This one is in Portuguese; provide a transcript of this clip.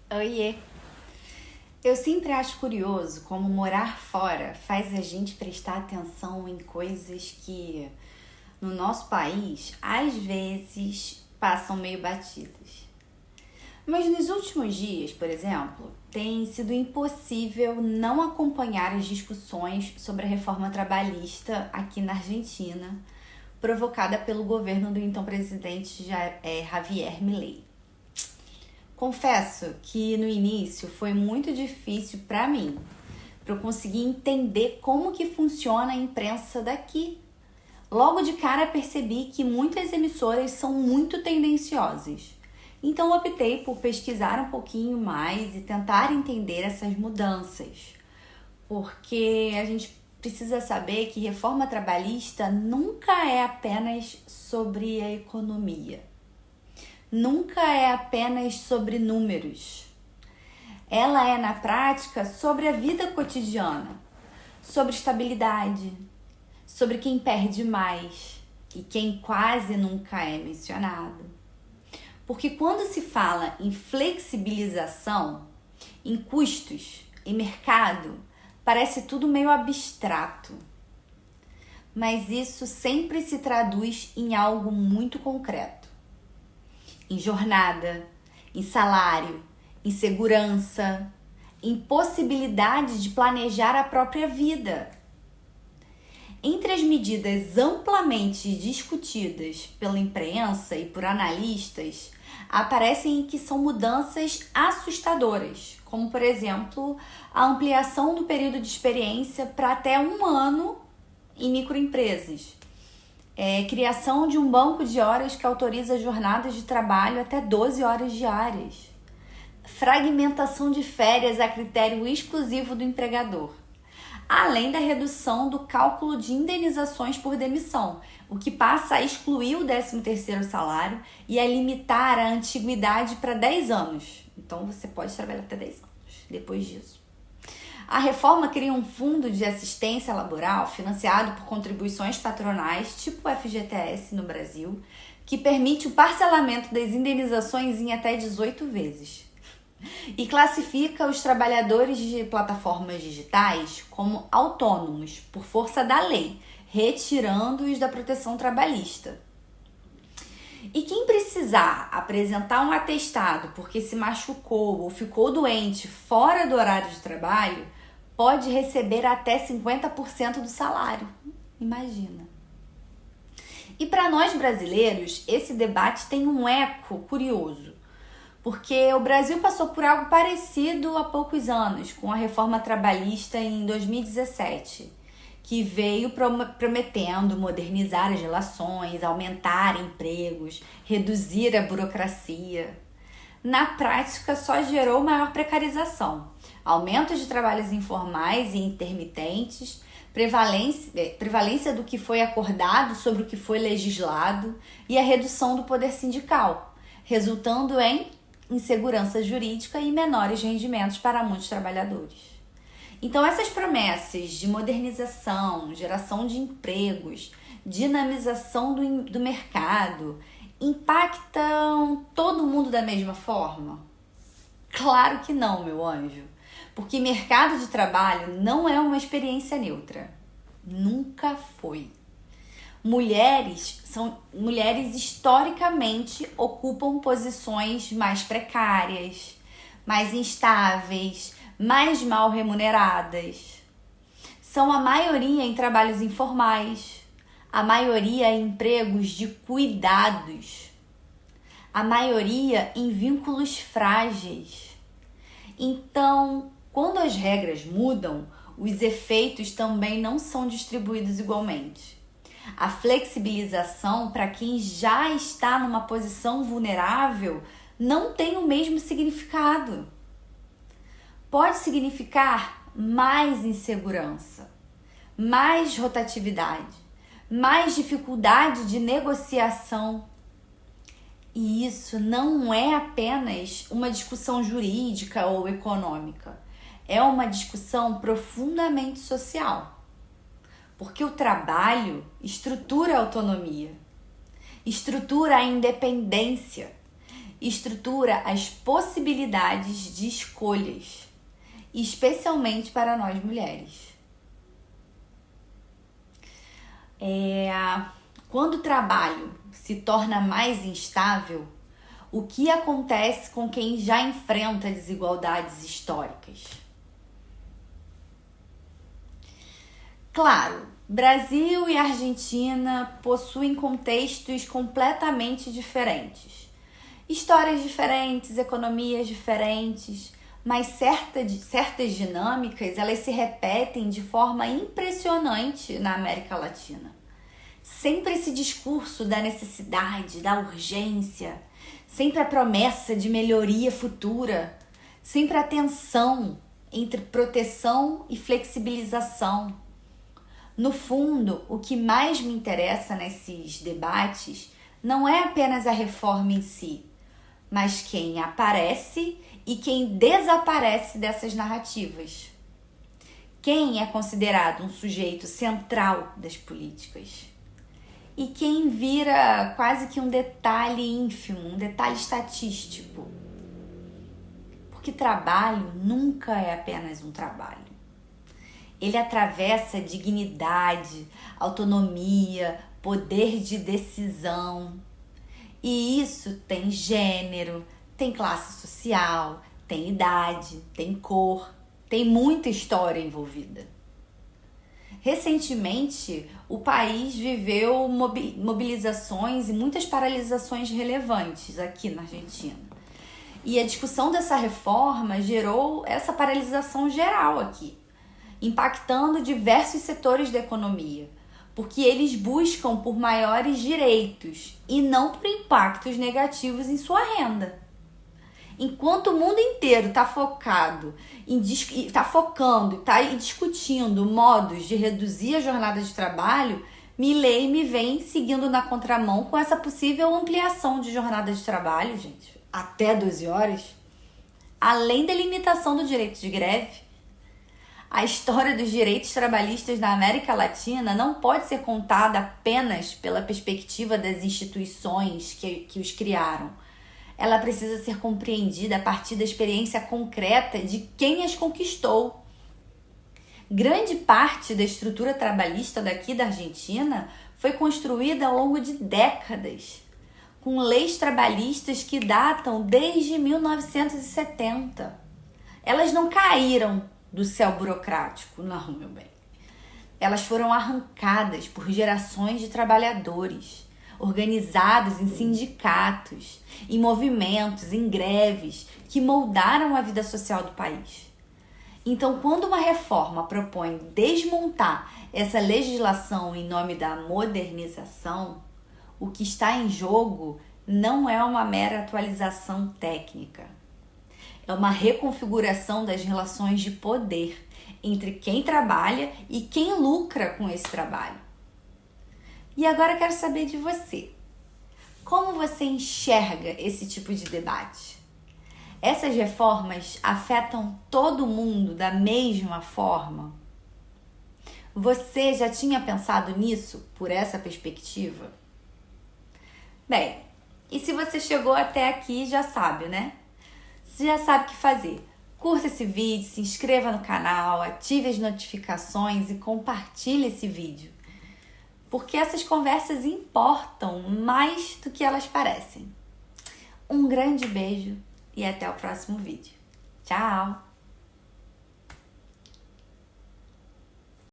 Oiê! Eu sempre acho curioso como morar fora faz a gente prestar atenção em coisas que no nosso país às vezes passam meio batidas. Mas nos últimos dias, por exemplo, tem sido impossível não acompanhar as discussões sobre a reforma trabalhista aqui na Argentina, provocada pelo governo do então presidente Javier Milei. Confesso que no início foi muito difícil para mim, para eu conseguir entender como que funciona a imprensa daqui. Logo de cara percebi que muitas emissoras são muito tendenciosas. Então optei por pesquisar um pouquinho mais e tentar entender essas mudanças. Porque a gente precisa saber que reforma trabalhista nunca é apenas sobre a economia. Nunca é apenas sobre números. Ela é, na prática, sobre a vida cotidiana, sobre estabilidade, sobre quem perde mais e quem quase nunca é mencionado. Porque quando se fala em flexibilização, em custos, em mercado, parece tudo meio abstrato. Mas isso sempre se traduz em algo muito concreto. Em jornada, em salário, em segurança, em possibilidade de planejar a própria vida. Entre as medidas amplamente discutidas pela imprensa e por analistas, aparecem que são mudanças assustadoras, como, por exemplo, a ampliação do período de experiência para até 1 ano em microempresas, criação de um banco de horas que autoriza jornadas de trabalho até 12 horas diárias, fragmentação de férias a critério exclusivo do empregador, além da redução do cálculo de indenizações por demissão, o que passa a excluir o 13º salário e a limitar a antiguidade para 10 anos. Então você pode trabalhar até 10 anos depois disso. A reforma cria um fundo de assistência laboral financiado por contribuições patronais, tipo o FGTS no Brasil, que permite o parcelamento das indenizações em até 18 vezes. E classifica os trabalhadores de plataformas digitais como autônomos, por força da lei, retirando-os da proteção trabalhista. E quem precisar apresentar um atestado porque se machucou ou ficou doente fora do horário de trabalho, pode receber até 50% do salário. Imagina. E para nós brasileiros, esse debate tem um eco curioso, porque o Brasil passou por algo parecido há poucos anos, com a reforma trabalhista em 2017, que veio prometendo modernizar as relações, aumentar empregos, reduzir a burocracia. Na prática, só gerou maior precarização, aumento de trabalhos informais e intermitentes, prevalência do que foi acordado sobre o que foi legislado e a redução do poder sindical, resultando em insegurança jurídica e menores rendimentos para muitos trabalhadores. Então, essas promessas de modernização, geração de empregos, dinamização do mercado, impactam todo mundo da mesma forma? Claro que não, meu anjo, porque mercado de trabalho não é uma experiência neutra. Nunca foi. Mulheres historicamente ocupam posições mais precárias, mais instáveis, mais mal remuneradas. São a maioria em trabalhos informais, a maioria em empregos de cuidados, a maioria em vínculos frágeis. Então, quando as regras mudam, os efeitos também não são distribuídos igualmente. A flexibilização para quem já está numa posição vulnerável não tem o mesmo significado. Pode significar mais insegurança, mais rotatividade, mais dificuldade de negociação. E isso não é apenas uma discussão jurídica ou econômica, é uma discussão profundamente social. Porque o trabalho estrutura a autonomia, estrutura a independência estrutura as possibilidades de escolhas, especialmente para nós mulheres. Quando o trabalho se torna mais instável, o que acontece com quem já enfrenta desigualdades históricas? Claro, Brasil e Argentina possuem contextos completamente diferentes. Histórias diferentes, economias diferentes, mas certas dinâmicas elas se repetem de forma impressionante na América Latina. Sempre esse discurso da necessidade, da urgência, sempre a promessa de melhoria futura, sempre a tensão entre proteção e flexibilização. No fundo, o que mais me interessa nesses debates não é apenas a reforma em si, mas quem aparece e quem desaparece dessas narrativas. Quem é considerado um sujeito central das políticas? E quem vira quase que um detalhe ínfimo, um detalhe estatístico. Porque trabalho nunca é apenas um trabalho. Ele atravessa dignidade, autonomia, poder de decisão. E isso tem gênero, tem classe social, tem idade, tem cor, tem muita história envolvida. Recentemente, o país viveu mobilizações e muitas paralisações relevantes aqui na Argentina. E a discussão dessa reforma gerou essa paralisação geral aqui, impactando diversos setores da economia, porque eles buscam por maiores direitos e não por impactos negativos em sua renda. Enquanto o mundo inteiro está focando e discutindo modos de reduzir a jornada de trabalho, Milei me vem seguindo na contramão com essa possível ampliação de jornada de trabalho, gente, até 12 horas, além da limitação do direito de greve. A história dos direitos trabalhistas na América Latina não pode ser contada apenas pela perspectiva das instituições que os criaram. Ela precisa ser compreendida a partir da experiência concreta de quem as conquistou. Grande parte da estrutura trabalhista daqui da Argentina foi construída ao longo de décadas, com leis trabalhistas que datam desde 1970. Elas não caíram do céu burocrático, não, meu bem. Elas foram arrancadas por gerações de trabalhadores, organizados em sindicatos, em movimentos, em greves, que moldaram a vida social do país. Então, quando uma reforma propõe desmontar essa legislação em nome da modernização, o que está em jogo não é uma mera atualização técnica. É uma reconfiguração das relações de poder entre quem trabalha e quem lucra com esse trabalho. E agora eu quero saber de você. Como você enxerga esse tipo de debate? Essas reformas afetam todo mundo da mesma forma? Você já tinha pensado nisso por essa perspectiva? Bem, e se você chegou até aqui, já sabe, né? Você já sabe o que fazer. Curta esse vídeo, se inscreva no canal, ative as notificações e compartilhe esse vídeo. Porque essas conversas importam mais do que elas parecem. Um grande beijo e até o próximo vídeo. Tchau!